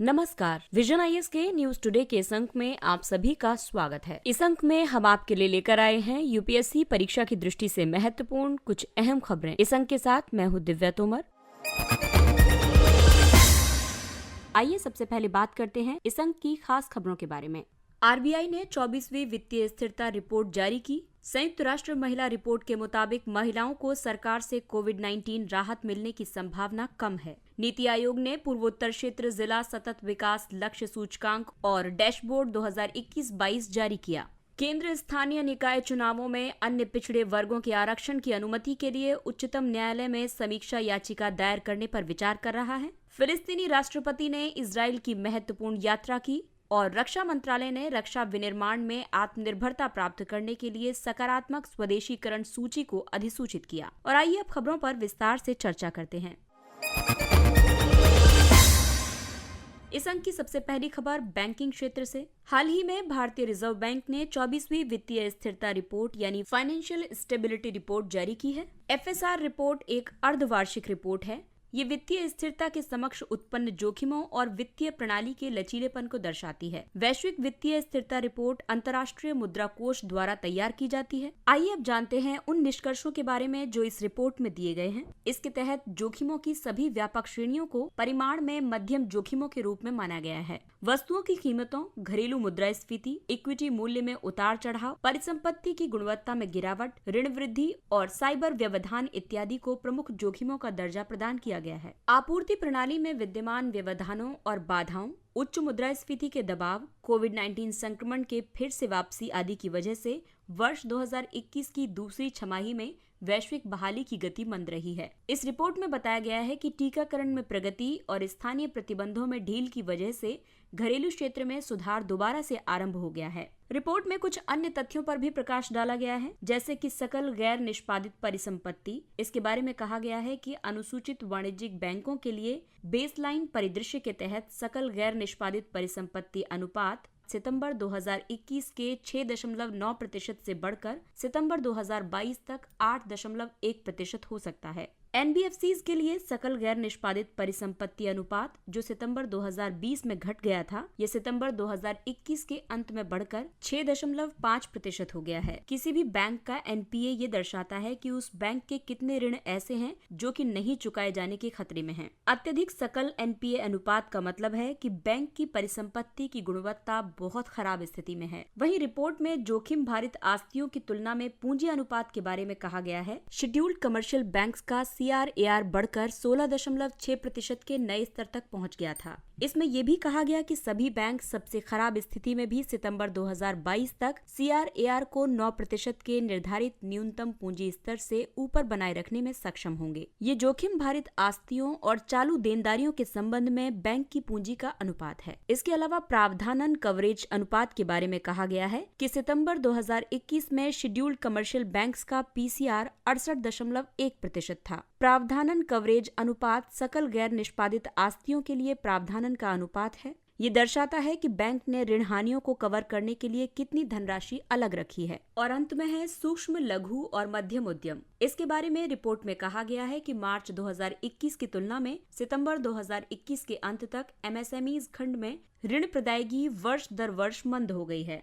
नमस्कार, vision IAS के news today के इस अंक में आप सभी का स्वागत है। इस अंक में हम आपके लिए लेकर आए हैं यूपीएससी परीक्षा की दृष्टि से महत्वपूर्ण कुछ अहम खबरें। इस अंक के साथ मैं हूं दिव्या तोमर। आइए सबसे पहले बात करते हैं इस अंक की खास खबरों के बारे में। आरबीआई ने 24वीं वित्तीय स्थिरता रिपोर्ट जारी की। संयुक्त राष्ट्र महिला रिपोर्ट के मुताबिक महिलाओं को सरकार से कोविड-19 राहत मिलने की संभावना कम है। नीति आयोग ने पूर्वोत्तर क्षेत्र जिला सतत विकास लक्ष्य सूचकांक और डैशबोर्ड 2021-22 जारी किया। केंद्र स्थानीय निकाय चुनावों में अन्य पिछड़े वर्गों के आरक्षण की अनुमति के लिए उच्चतम न्यायालय में समीक्षा याचिका दायर करने पर विचार कर रहा है। फिलिस्तीनी राष्ट्रपति ने इजराइल की महत्वपूर्ण यात्रा की और रक्षा मंत्रालय ने रक्षा विनिर्माण में आत्मनिर्भरता प्राप्त करने के लिए सकारात्मक स्वदेशीकरण सूची को अधिसूचित किया। और आइए अब खबरों पर विस्तार से चर्चा करते हैं। इस अंक की सबसे पहली खबर बैंकिंग क्षेत्र से। हाल ही में भारतीय रिजर्व बैंक ने 24वीं वित्तीय स्थिरता रिपोर्ट यानी फाइनेंशियल स्टेबिलिटी रिपोर्ट जारी की है। एफएसआर रिपोर्ट एक अर्धवार्षिक रिपोर्ट है। ये वित्तीय स्थिरता के समक्ष उत्पन्न जोखिमों और वित्तीय प्रणाली के लचीलेपन को दर्शाती है। वैश्विक वित्तीय स्थिरता रिपोर्ट अंतर्राष्ट्रीय मुद्रा कोष द्वारा तैयार की जाती है। आइए अब जानते हैं उन निष्कर्षों के बारे में जो इस रिपोर्ट में दिए गए हैं। इसके तहत जोखिमों की सभी व्यापक श्रेणियों को परिमाण में मध्यम जोखिमों के रूप में माना गया है। वस्तुओं की कीमतों, घरेलू मुद्रास्फीति, इक्विटी मूल्य में उतार चढ़ाव, परिसंपत्ति की गुणवत्ता में गिरावट, ऋण वृद्धि और साइबर व्यवधान इत्यादि को प्रमुख जोखिमों का दर्जा प्रदान किया गया है। आपूर्ति प्रणाली में विद्यमान व्यवधानों और बाधाओं, उच्च मुद्रास्फीति के दबाव, कोविड-19 संक्रमण के फिर से वापसी आदि की वजह से वर्ष 2021 की दूसरी छमाही में वैश्विक बहाली की गति मंद रही है। इस रिपोर्ट में बताया गया है कि टीकाकरण में प्रगति और स्थानीय प्रतिबंधों में ढील की वजह से घरेलू क्षेत्र में सुधार दोबारा से आरंभ हो गया है। रिपोर्ट में कुछ अन्य तथ्यों पर भी प्रकाश डाला गया है, जैसे कि सकल गैर निष्पादित परिसंपत्ति। इसके बारे में कहा गया है कि अनुसूचित वाणिज्यिक बैंकों के लिए बेसलाइन परिदृश्य के तहत सकल गैर निष्पादित परिसंपत्ति अनुपात सितंबर 2021 के 6.9% से बढ़कर सितंबर 2022 तक 8.1% हो सकता है। एनबीएफसीज के लिए सकल गैर निष्पादित परिसंपत्ति अनुपात जो सितंबर 2020 में घट गया था, ये सितंबर 2021 के अंत में बढ़कर 6.5% हो गया है। किसी भी बैंक का एनपीए ये दर्शाता है कि उस बैंक के कितने ऋण ऐसे हैं जो कि नहीं चुकाए जाने के खतरे में हैं। अत्यधिक सकल एनपीए अनुपात का मतलब है कि बैंक की परिसंपत्ति की गुणवत्ता बहुत खराब स्थिति में है। वहीं रिपोर्ट में जोखिम भारित आस्तियों की तुलना में पूंजी अनुपात के बारे में कहा गया है। शेड्यूल्ड कमर्शियल बैंक्स का CRAR बढ़कर 16.6% के नए स्तर तक पहुंच गया था। इसमें यह भी कहा गया कि सभी बैंक सबसे खराब स्थिति में भी सितंबर 2022 तक CRAR को 9% के निर्धारित न्यूनतम पूंजी स्तर से ऊपर बनाए रखने में सक्षम होंगे। ये जोखिम भारित आस्तियों और चालू देनदारियों के संबंध में बैंक की पूंजी का अनुपात है। इसके अलावा प्रावधानन कवरेज अनुपात के बारे में कहा गया है कि सितंबर 2021 में शेड्यूल्ड कमर्शियल बैंक्स का PCR 68.1% था। प्रावधानन कवरेज अनुपात सकल गैर निष्पादित आस्तियों के लिए प्रावधानन का अनुपात है। ये दर्शाता है कि बैंक ने ऋण हानियों को कवर करने के लिए कितनी धनराशि अलग रखी है। और अंत में है सूक्ष्म, लघु और मध्यम उद्यम। इसके बारे में रिपोर्ट में कहा गया है कि मार्च 2021 की तुलना में सितंबर 2021 के अंत तक MSMEs खंड में ऋण प्रदायगी वर्ष दर वर्ष मंद हो गई है।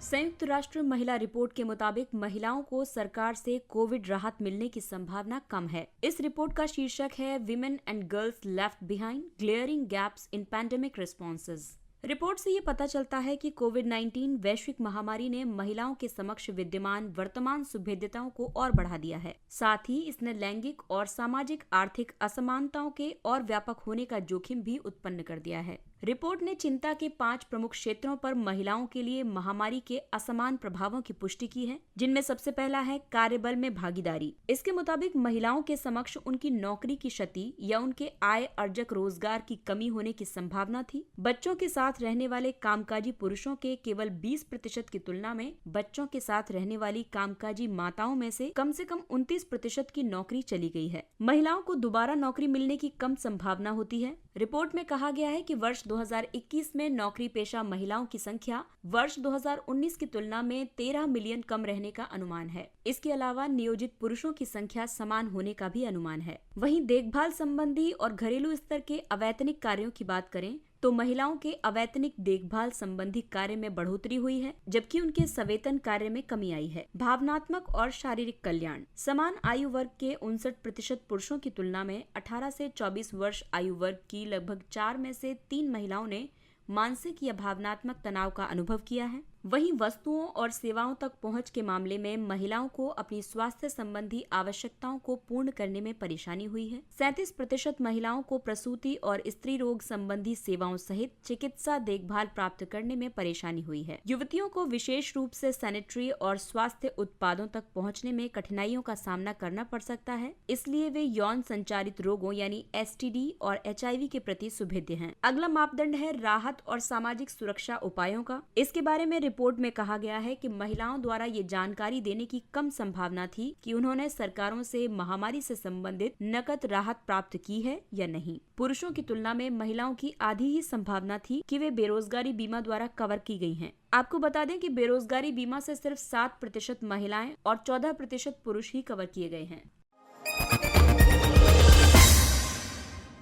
संयुक्त राष्ट्र महिला रिपोर्ट के मुताबिक महिलाओं को सरकार से कोविड राहत मिलने की संभावना कम है। इस रिपोर्ट का शीर्षक है women and girls left behind, glaring gaps in pandemic responses. Report से ये पता चलता है कि कोविड-19 वैश्विक महामारी ने महिलाओं के समक्ष विद्यमान वर्तमान सुभेद्यताओं को और बढ़ा दिया है। साथ ही इसने लैंगिक और सामाजिक आर्थिक असमानताओं के और व्यापक होने का जोखिम भी उत्पन्न कर दिया है। रिपोर्ट ने चिंता के 5 प्रमुख क्षेत्रों पर महिलाओं के लिए महामारी के असमान प्रभावों की पुष्टि की है, जिनमें सबसे पहला है कार्यबल में भागीदारी। इसके मुताबिक महिलाओं के समक्ष उनकी नौकरी की क्षति या उनके आय अर्जक रोजगार की कमी होने की संभावना थी। बच्चों के साथ रहने वाले कामकाजी पुरुषों के केवल 20% की तुलना में बच्चों के साथ रहने वाली कामकाजी माताओं में से कम 29% की नौकरी चली गई है। महिलाओं को दोबारा नौकरी मिलने की कम संभावना होती है। रिपोर्ट में कहा गया है कि वर्ष 2021 में नौकरी पेशा महिलाओं की संख्या वर्ष 2019 की तुलना में 13 मिलियन कम रहने का अनुमान है। इसके अलावा नियोजित पुरुषों की संख्या समान होने का भी अनुमान है। वहीं देखभाल संबंधी और घरेलू स्तर के अवैतनिक कार्यों की बात करें तो महिलाओं के अवैतनिक देखभाल संबंधी कार्य में बढ़ोतरी हुई है, जबकि उनके सवेतन कार्य में कमी आई है। भावनात्मक और शारीरिक कल्याण, समान आयु वर्ग के 59% पुरुषों की तुलना में 18 से 24 वर्ष आयु वर्ग की लगभग 4 में से 3 महिलाओं ने मानसिक या भावनात्मक तनाव का अनुभव किया है। वहीं वस्तुओं और सेवाओं तक पहुंच के मामले में महिलाओं को अपनी स्वास्थ्य संबंधी आवश्यकताओं को पूर्ण करने में परेशानी हुई है। 37% महिलाओं को प्रसूति और स्त्री रोग संबंधी सेवाओं सहित चिकित्सा देखभाल प्राप्त करने में परेशानी हुई है। युवतियों को विशेष रूप से सैनिटरी और स्वास्थ्य उत्पादों तक पहुँचने में कठिनाइयों का सामना करना पड़ सकता है, इसलिए वे यौन संचारित रोगों यानी STD और HIV के प्रति सुभेद्य हैं। अगला मापदंड है राहत और सामाजिक सुरक्षा उपायों का। इसके बारे में रिपोर्ट में कहा गया है कि महिलाओं द्वारा ये जानकारी देने की कम संभावना थी कि उन्होंने सरकारों से महामारी से संबंधित नकद राहत प्राप्त की है या नहीं। पुरुषों की तुलना में महिलाओं की आधी ही संभावना थी कि वे बेरोजगारी बीमा द्वारा कवर की गई हैं। आपको बता दें कि बेरोजगारी बीमा से सिर्फ 7% महिलाएं और 14% पुरुष ही कवर किए गए हैं।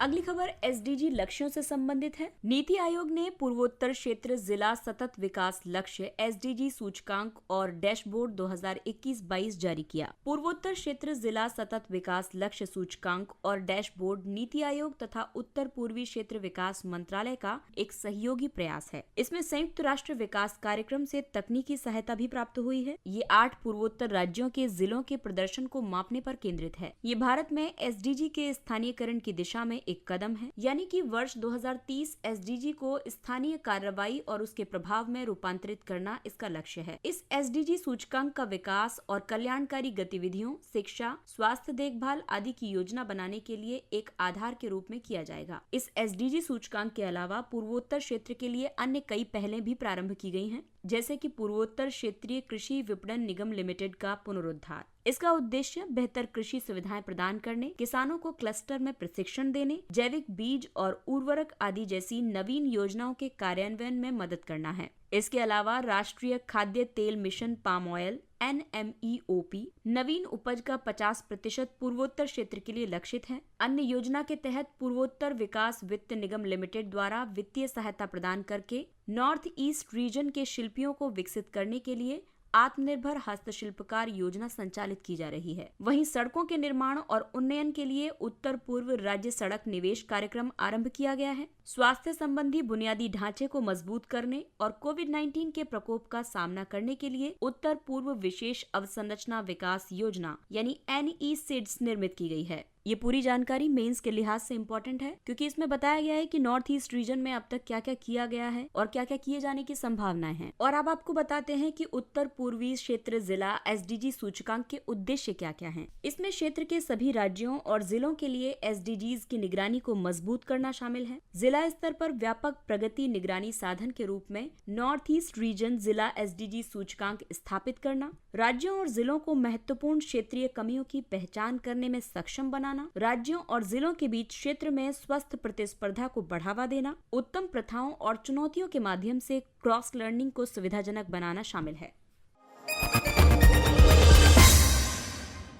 अगली खबर SDG लक्ष्यों से संबंधित है। नीति आयोग ने पूर्वोत्तर क्षेत्र जिला सतत विकास लक्ष्य SDG सूचकांक और डैशबोर्ड 2021-22 जारी किया। पूर्वोत्तर क्षेत्र जिला सतत विकास लक्ष्य सूचकांक और डैशबोर्ड नीति आयोग तथा उत्तर पूर्वी क्षेत्र विकास मंत्रालय का एक सहयोगी प्रयास है। इसमें संयुक्त राष्ट्र विकास कार्यक्रम से तकनीकी सहायता भी प्राप्त हुई है। ये 8 पूर्वोत्तर राज्यों के जिलों के प्रदर्शन को मापने पर केंद्रित है। ये भारत में SDG के स्थानीयकरण की दिशा में एक कदम है, यानी कि वर्ष 2030 SDG को स्थानीय कार्रवाई और उसके प्रभाव में रूपांतरित करना इसका लक्ष्य है। इस SDG सूचकांक का विकास और कल्याणकारी गतिविधियों, शिक्षा, स्वास्थ्य देखभाल आदि की योजना बनाने के लिए एक आधार के रूप में किया जाएगा। इस SDG सूचकांक के अलावा पूर्वोत्तर क्षेत्र के लिए अन्य कई पहलें भी प्रारंभ की गई हैं, जैसे कि पूर्वोत्तर क्षेत्रीय कृषि विपणन निगम लिमिटेड का पुनरुद्धार। इसका उद्देश्य बेहतर कृषि सुविधाएं प्रदान करने, किसानों को क्लस्टर में प्रशिक्षण देने, जैविक बीज और उर्वरक आदि जैसी नवीन योजनाओं के कार्यान्वयन में मदद करना है। इसके अलावा राष्ट्रीय खाद्य तेल मिशन पाम ऑयल NMEOP नवीन उपज का 50% पूर्वोत्तर क्षेत्र के लिए लक्षित है। अन्य योजना के तहत पूर्वोत्तर विकास वित्त निगम लिमिटेड द्वारा वित्तीय सहायता प्रदान करके नॉर्थ ईस्ट रीजन के शिल्पियों को विकसित करने के लिए आत्मनिर्भर हस्तशिल्पकार योजना संचालित की जा रही है। वहीं सड़कों के निर्माण और उन्नयन के लिए उत्तर पूर्व राज्य सड़क निवेश कार्यक्रम आरंभ किया गया है। स्वास्थ्य संबंधी बुनियादी ढांचे को मजबूत करने और कोविड-19 के प्रकोप का सामना करने के लिए उत्तर पूर्व विशेष अवसंरचना विकास योजना यानी NESIDS निर्मित की गई है। ये पूरी जानकारी मेंस के लिहाज से इम्पोर्टेंट है, क्योंकि इसमें बताया गया है कि नॉर्थ ईस्ट रीजन में अब तक क्या क्या किया गया है और क्या क्या किए जाने की संभावनाएं हैं। और अब आपको बताते हैं कि उत्तर पूर्वी क्षेत्र जिला SDG सूचकांक के उद्देश्य क्या क्या हैं। इसमें क्षेत्र के सभी राज्यों और जिलों के लिए SDGs की निगरानी को मजबूत करना शामिल है। जिला स्तर पर व्यापक प्रगति निगरानी साधन के रूप में नॉर्थ ईस्ट रीजन जिला SDG सूचकांक स्थापित करना, राज्यों और जिलों को महत्वपूर्ण क्षेत्रीय कमियों की पहचान करने में सक्षम बनाना, राज्यों और जिलों के बीच क्षेत्र में स्वस्थ प्रतिस्पर्धा को बढ़ावा देना, उत्तम प्रथाओं और चुनौतियों के माध्यम से क्रॉस लर्निंग को सुविधाजनक बनाना शामिल है।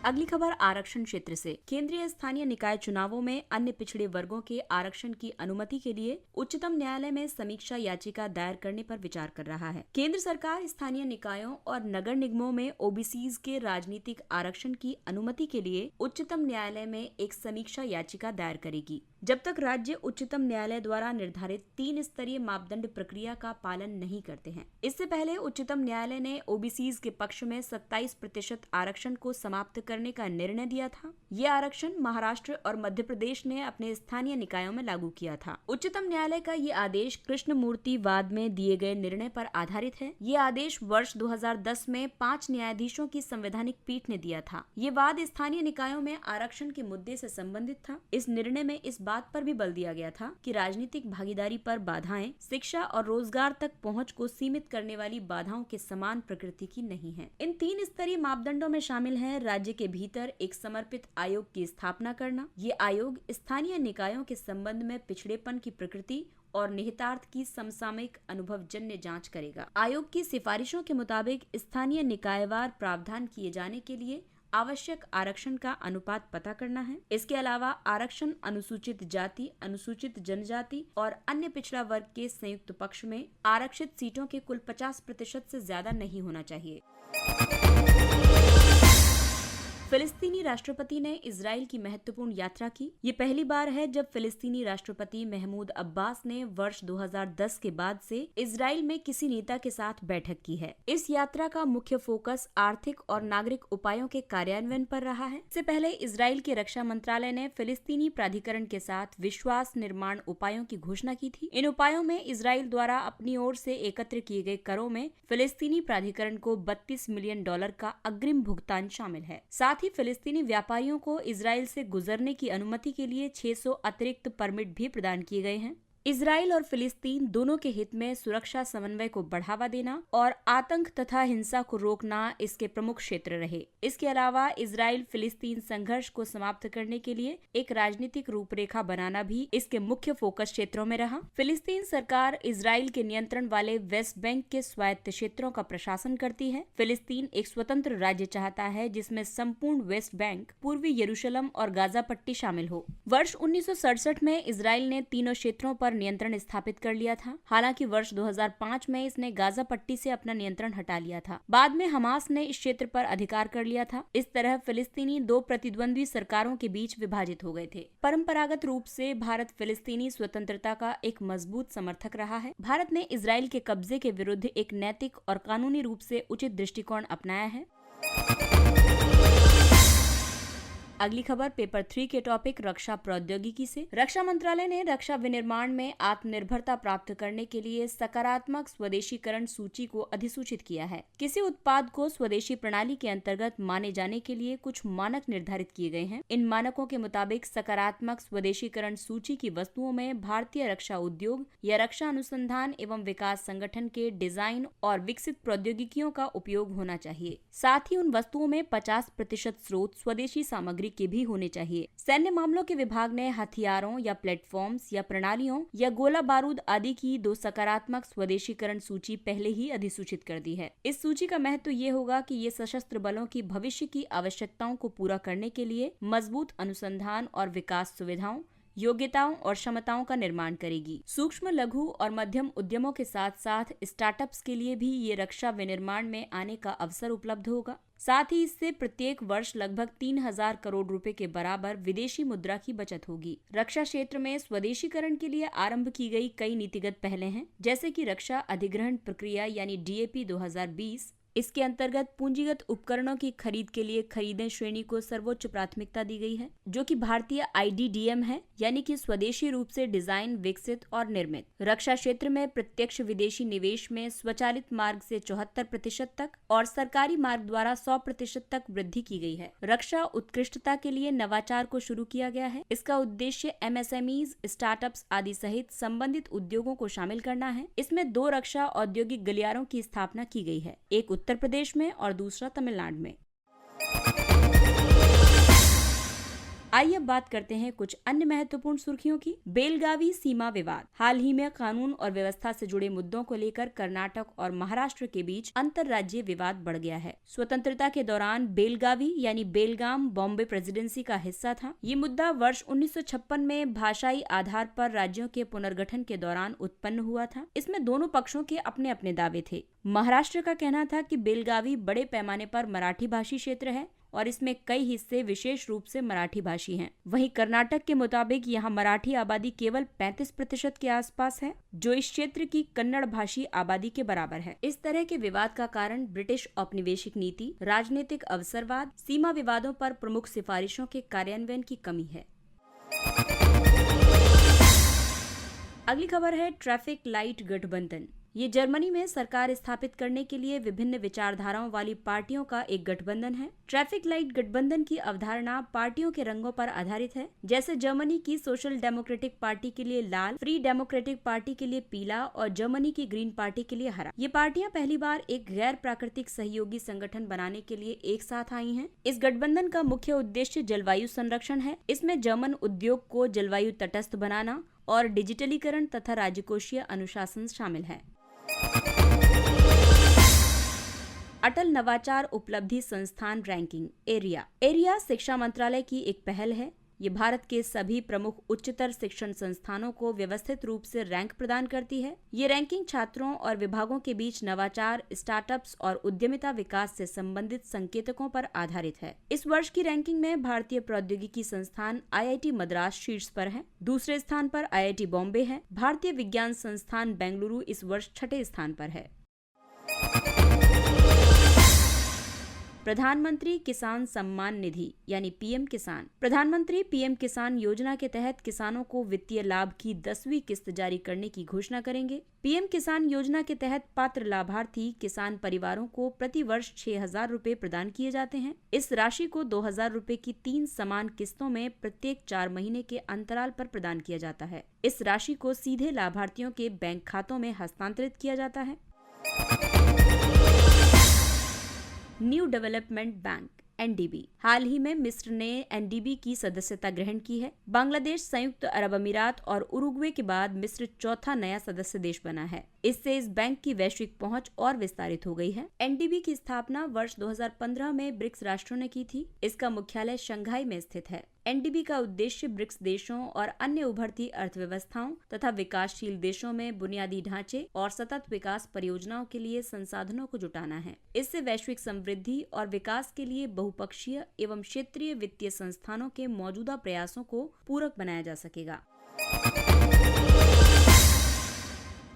अगली खबर आरक्षण क्षेत्र से। केंद्रीय स्थानीय निकाय चुनावों में अन्य पिछड़े वर्गों के आरक्षण की अनुमति के लिए उच्चतम न्यायालय में समीक्षा याचिका दायर करने पर विचार कर रहा है। केंद्र सरकार स्थानीय निकायों और नगर निगमों में OBCs के राजनीतिक आरक्षण की अनुमति के लिए उच्चतम न्यायालय में एक समीक्षा याचिका दायर करेगी, जब तक राज्य उच्चतम न्यायालय द्वारा निर्धारित 3 स्तरीय मापदंड प्रक्रिया का पालन नहीं करते हैं। इससे पहले उच्चतम न्यायालय ने OBCs के पक्ष में 27% आरक्षण को समाप्त करने का निर्णय दिया था। ये आरक्षण महाराष्ट्र और मध्य प्रदेश ने अपने स्थानीय निकायों में लागू किया था। उच्चतम न्यायालय का ये आदेश कृष्णमूर्ति वाद में दिए गए निर्णय पर आधारित है। ये आदेश वर्ष 2010 में 5 न्यायाधीशों की संवैधानिक पीठ ने दिया था। ये वाद स्थानीय निकायों में आरक्षण के मुद्दे से संबंधित था। इस निर्णय में इस बात बात पर भी बल दिया गया था कि राजनीतिक भागीदारी पर बाधाएं शिक्षा और रोजगार तक पहुंच को सीमित करने वाली बाधाओं के समान प्रकृति की नहीं है। इन 3 स्तरीय मापदंडों में शामिल है राज्य के भीतर एक समर्पित आयोग की स्थापना करना। ये आयोग स्थानीय निकायों के संबंध में पिछड़ेपन की प्रकृति और निहितार्थ की समसामयिक अनुभवजन्य जांच करेगा। आयोग की सिफारिशों के मुताबिक स्थानीय निकायवार प्रावधान किए जाने के लिए आवश्यक आरक्षण का अनुपात पता करना है। इसके अलावा आरक्षण अनुसूचित जाति, अनुसूचित जनजाति और अन्य पिछड़ा वर्ग के संयुक्त पक्ष में आरक्षित सीटों के कुल 50% से ज्यादा नहीं होना चाहिए। फिलिस्तीनी राष्ट्रपति ने इजराइल की महत्वपूर्ण यात्रा की। ये पहली बार है जब फिलिस्तीनी राष्ट्रपति महमूद अब्बास ने वर्ष 2010 के बाद से इजराइल में किसी नेता के साथ बैठक की है। इस यात्रा का मुख्य फोकस आर्थिक और नागरिक उपायों के कार्यान्वयन पर रहा है। इससे पहले इजराइल के रक्षा मंत्रालय ने फिलिस्तीनी प्राधिकरण के साथ विश्वास निर्माण उपायों की घोषणा की थी। इन उपायों में इजराइल द्वारा अपनी ओर से एकत्र किए गए करों में फिलिस्तीनी प्राधिकरण को $32 मिलियन का अग्रिम भुगतान शामिल है। साथ ही फिलिस्तीनी व्यापारियों को इजराइल से गुजरने की अनुमति के लिए 600 अतिरिक्त परमिट भी प्रदान किए गए हैं। इजराइल और फिलिस्तीन दोनों के हित में सुरक्षा समन्वय को बढ़ावा देना और आतंक तथा हिंसा को रोकना इसके प्रमुख क्षेत्र रहे। इसके अलावा इजराइल फिलिस्तीन संघर्ष को समाप्त करने के लिए एक राजनीतिक रूपरेखा बनाना भी इसके मुख्य फोकस क्षेत्रों में रहा। फिलिस्तीन सरकार इजराइल के नियंत्रण वाले वेस्ट बैंक के स्वायत्त क्षेत्रों का प्रशासन करती है। फिलिस्तीन एक स्वतंत्र राज्य चाहता है जिसमें संपूर्ण वेस्ट बैंक, पूर्वी यरूशलेम और गाजा पट्टी शामिल हो। वर्ष 1967 में इजराइल ने तीनों क्षेत्रों पर नियंत्रण स्थापित कर लिया था। हालांकि वर्ष 2005 में इसने गाजा पट्टी से अपना नियंत्रण हटा लिया था। बाद में हमास ने इस क्षेत्र पर अधिकार कर लिया था। इस तरह फिलिस्तीनी 2 प्रतिद्वंद्वी सरकारों के बीच विभाजित हो गए थे। परंपरागत रूप से भारत फिलिस्तीनी स्वतंत्रता का एक मजबूत समर्थक रहा है। भारत ने इजराइल के कब्जे के विरुद्ध एक नैतिक और कानूनी रूप से उचित दृष्टिकोण अपनाया है। अगली खबर पेपर 3 के टॉपिक रक्षा प्रौद्योगिकी से। रक्षा मंत्रालय ने रक्षा विनिर्माण में आत्मनिर्भरता प्राप्त करने के लिए सकारात्मक स्वदेशीकरण सूची को अधिसूचित किया है। किसी उत्पाद को स्वदेशी प्रणाली के अंतर्गत माने जाने के लिए कुछ मानक निर्धारित किए गए हैं। इन मानकों के मुताबिक सकारात्मक स्वदेशीकरण सूची की वस्तुओं में भारतीय रक्षा उद्योग या रक्षा अनुसंधान एवं विकास संगठन के डिजाइन और विकसित प्रौद्योगिकियों का उपयोग होना चाहिए। साथ ही उन वस्तुओं में 50% स्रोत स्वदेशी सामग्री के भी होने चाहिए। सैन्य मामलों के विभाग ने हथियारों या प्लेटफॉर्म्स या प्रणालियों या गोला बारूद आदि की 2 सकारात्मक स्वदेशीकरण सूची पहले ही अधिसूचित कर दी है। इस सूची का महत्व ये होगा कि ये सशस्त्र बलों की भविष्य की आवश्यकताओं को पूरा करने के लिए मजबूत अनुसंधान और विकास सुविधाओं, योग्यताओं और क्षमताओं का निर्माण करेगी। सूक्ष्म, लघु और मध्यम उद्यमों के साथ साथ स्टार्टअप्स के लिए भी ये रक्षा विनिर्माण में आने का अवसर उपलब्ध होगा। साथ ही इससे प्रत्येक वर्ष लगभग 3000 करोड़ रुपए के बराबर विदेशी मुद्रा की बचत होगी। रक्षा क्षेत्र में स्वदेशीकरण के लिए आरंभ की गई कई नीतिगत पहलें हैं, जैसे कि रक्षा अधिग्रहण प्रक्रिया यानी DAP 2020। इसके अंतर्गत पूंजीगत उपकरणों की खरीद के लिए खरीदें श्रेणी को सर्वोच्च प्राथमिकता दी गई है, जो कि भारतीय IDDM है, यानी कि स्वदेशी रूप से डिजाइन, विकसित और निर्मित। रक्षा क्षेत्र में प्रत्यक्ष विदेशी निवेश में स्वचालित मार्ग से 74% तक और सरकारी मार्ग द्वारा 100% तक वृद्धि की गई है। रक्षा उत्कृष्टता के लिए नवाचार को शुरू किया गया है। इसका उद्देश्य MSMEs, स्टार्टअप्स आदि सहित संबंधित उद्योगों को शामिल करना है। इसमें 2 रक्षा औद्योगिक गलियारों की स्थापना की गई है, एक उत्तर प्रदेश में और दूसरा तमिलनाडु में। आइए अब बात करते हैं कुछ अन्य महत्वपूर्ण सुर्खियों की। बेलगावी सीमा विवाद। हाल ही में कानून और व्यवस्था से जुड़े मुद्दों को लेकर कर्नाटक और महाराष्ट्र के बीच अंतर्राज्यीय विवाद बढ़ गया है। स्वतंत्रता के दौरान बेलगावी यानी बेलगाम बॉम्बे प्रेसिडेंसी का हिस्सा था। ये मुद्दा वर्ष 1956 में भाषाई आधार पर राज्यों के पुनर्गठन के दौरान उत्पन्न हुआ था। इसमें दोनों पक्षों के अपने अपने दावे थे। महाराष्ट्र का कहना था कि बेलगावी बड़े पैमाने पर मराठी भाषी क्षेत्र है और इसमें कई हिस्से विशेष रूप से मराठी भाषी हैं। वहीं कर्नाटक के मुताबिक यहाँ मराठी आबादी केवल 35% के आसपास है, जो इस क्षेत्र की कन्नड़ भाषी आबादी के बराबर है। इस तरह के विवाद का कारण ब्रिटिश औपनिवेशिक नीति, राजनीतिक अवसरवाद, सीमा विवादों पर प्रमुख सिफारिशों के कार्यान्वयन की कमी है। अगली खबर है ट्रैफिक लाइट गठबंधन। ये जर्मनी में सरकार स्थापित करने के लिए विभिन्न विचारधाराओं वाली पार्टियों का एक गठबंधन है। ट्रैफिक लाइट गठबंधन की अवधारणा पार्टियों के रंगों पर आधारित है, जैसे जर्मनी की सोशल डेमोक्रेटिक पार्टी के लिए लाल, फ्री डेमोक्रेटिक पार्टी के लिए पीला और जर्मनी की ग्रीन पार्टी के लिए हरा। ये पार्टियां पहली बार एक गैर प्राकृतिक सहयोगी संगठन बनाने के लिए एक साथ आई हैं। इस गठबंधन का मुख्य उद्देश्य जलवायु संरक्षण है। इसमें जर्मन उद्योग को जलवायु तटस्थ बनाना और डिजिटलीकरण तथा राजकोषीय अनुशासन शामिल है। अटल नवाचार उपलब्धि संस्थान रैंकिंग एरिया शिक्षा मंत्रालय की एक पहल है। ये भारत के सभी प्रमुख उच्चतर शिक्षण संस्थानों को व्यवस्थित रूप से रैंक प्रदान करती है। ये रैंकिंग छात्रों और विभागों के बीच नवाचार, स्टार्टअप्स और उद्यमिता विकास से संबंधित संकेतकों पर आधारित है। इस वर्ष की रैंकिंग में भारतीय प्रौद्योगिकी संस्थान IIT मद्रास शीर्ष पर है। दूसरे स्थान पर IIT बॉम्बे है। भारतीय विज्ञान संस्थान बेंगलुरु इस वर्ष छठे स्थान पर है। प्रधानमंत्री किसान सम्मान निधि यानी PM किसान। प्रधानमंत्री PM किसान योजना के तहत किसानों को वित्तीय लाभ की 10वीं किस्त जारी करने की घोषणा करेंगे। PM किसान योजना के तहत पात्र लाभार्थी किसान परिवारों को प्रति वर्ष 6,000 रुपए प्रदान किए जाते हैं। इस राशि को 2,000 रुपए की 3 समान किस्तों में प्रत्येक 4 महीने के अंतराल पर प्रदान किया जाता है। इस राशि को सीधे लाभार्थियों के बैंक खातों में हस्तांतरित किया जाता है। New development bank NDB। हाल ही में मिस्र ने NDB की सदस्यता ग्रहण की है। बांग्लादेश, संयुक्त अरब अमीरात और उरुग्वे के बाद मिस्र चौथा नया सदस्य देश बना है। इससे इस बैंक की वैश्विक पहुंच और विस्तारित हो गई है। NDB की स्थापना वर्ष 2015 में ब्रिक्स राष्ट्रों ने की थी। इसका मुख्यालय शंघाई में स्थित है। NDB का उद्देश्य ब्रिक्स देशों और अन्य उभरती अर्थव्यवस्थाओं तथा विकासशील देशों में बुनियादी ढांचे और सतत विकास परियोजनाओं के लिए संसाधनों को जुटाना है। इससे वैश्विक समृद्धि और विकास के लिए बहुपक्षीय एवं क्षेत्रीय वित्तीय संस्थानों के मौजूदा प्रयासों को पूरक बनाया जा सकेगा।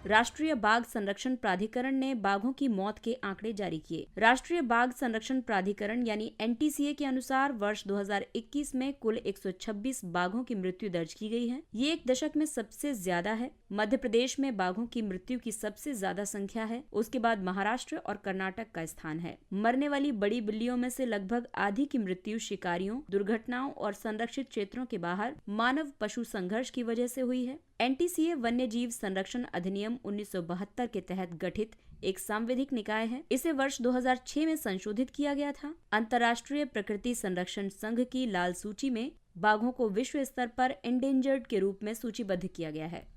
राष्ट्रीय बाघ संरक्षण प्राधिकरण ने बाघों की मौत के आंकड़े जारी किए। राष्ट्रीय बाघ संरक्षण प्राधिकरण यानी NTCA के अनुसार वर्ष 2021 में कुल 126 बाघों की मृत्यु दर्ज की गई है। ये एक दशक में सबसे ज्यादा है। मध्य प्रदेश में बाघों की मृत्यु की सबसे ज्यादा संख्या है। उसके बाद महाराष्ट्र और कर्नाटक का स्थान है। मरने वाली बड़ी बिल्लियों में से लगभग आधी की मृत्यु शिकारियों, दुर्घटनाओं और संरक्षित क्षेत्रों के बाहर मानव पशु संघर्ष की वजह से हुई है। NTCA वन्य जीव संरक्षण अधिनियम 1972 के तहत गठित एक सांविधिक निकाय है। इसे वर्ष 2006 में संशोधित किया गया था। अंतर्राष्ट्रीय प्रकृति संरक्षण संघ की लाल सूची में बाघों को विश्व स्तर पर एंडेंजर्ड के रूप में सूचीबद्ध किया गया है।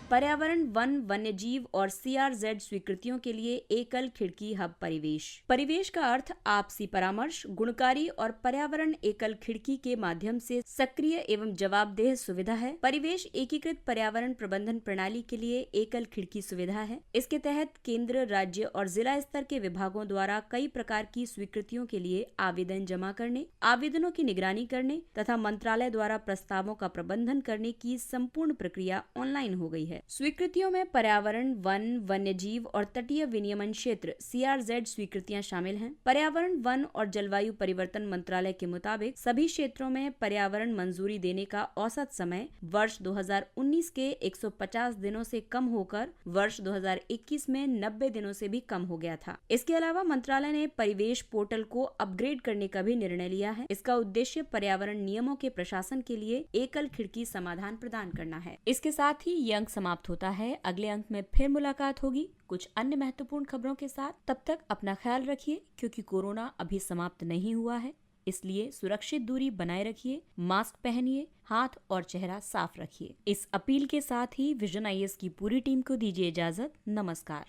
पर्यावरण, वन, वन्यजीव और CRZ स्वीकृतियों के लिए एकल खिड़की हब परिवेश। परिवेश का अर्थ आपसी परामर्श, गुणकारी और पर्यावरण एकल खिड़की के माध्यम से सक्रिय एवं जवाबदेह सुविधा है। परिवेश एकीकृत पर्यावरण प्रबंधन प्रणाली के लिए एकल खिड़की सुविधा है। इसके तहत केंद्र, राज्य और जिला स्तर के विभागों द्वारा कई प्रकार की स्वीकृतियों के लिए आवेदन जमा करने, आवेदनों की निगरानी करने तथा मंत्रालय द्वारा प्रस्तावों का प्रबंधन करने की संपूर्ण प्रक्रिया ऑनलाइन हो गई है। स्वीकृतियों में पर्यावरण, वन, वन्यजीव और तटीय विनियमन क्षेत्र CRZ स्वीकृतियां शामिल हैं। पर्यावरण, वन और जलवायु परिवर्तन मंत्रालय के मुताबिक सभी क्षेत्रों में पर्यावरण मंजूरी देने का औसत समय वर्ष 2019 के 150 दिनों से कम होकर वर्ष 2021 में 90 दिनों से भी कम हो गया था। इसके अलावा मंत्रालय ने परिवेश पोर्टल को अपग्रेड करने का भी निर्णय लिया है। इसका उद्देश्य पर्यावरण नियमों के प्रशासन के लिए एकल खिड़की समाधान प्रदान करना है। इसके साथ ही ये अंक समाप्त होता है। अगले अंक में फिर मुलाकात होगी कुछ अन्य महत्वपूर्ण खबरों के साथ। तब तक अपना ख्याल रखिए, क्योंकि कोरोना अभी समाप्त नहीं हुआ है। इसलिए सुरक्षित दूरी बनाए रखिए, मास्क पहनिए, हाथ और चेहरा साफ रखिए। इस अपील के साथ ही विजन IAS की पूरी टीम को दीजिए इजाजत। नमस्कार।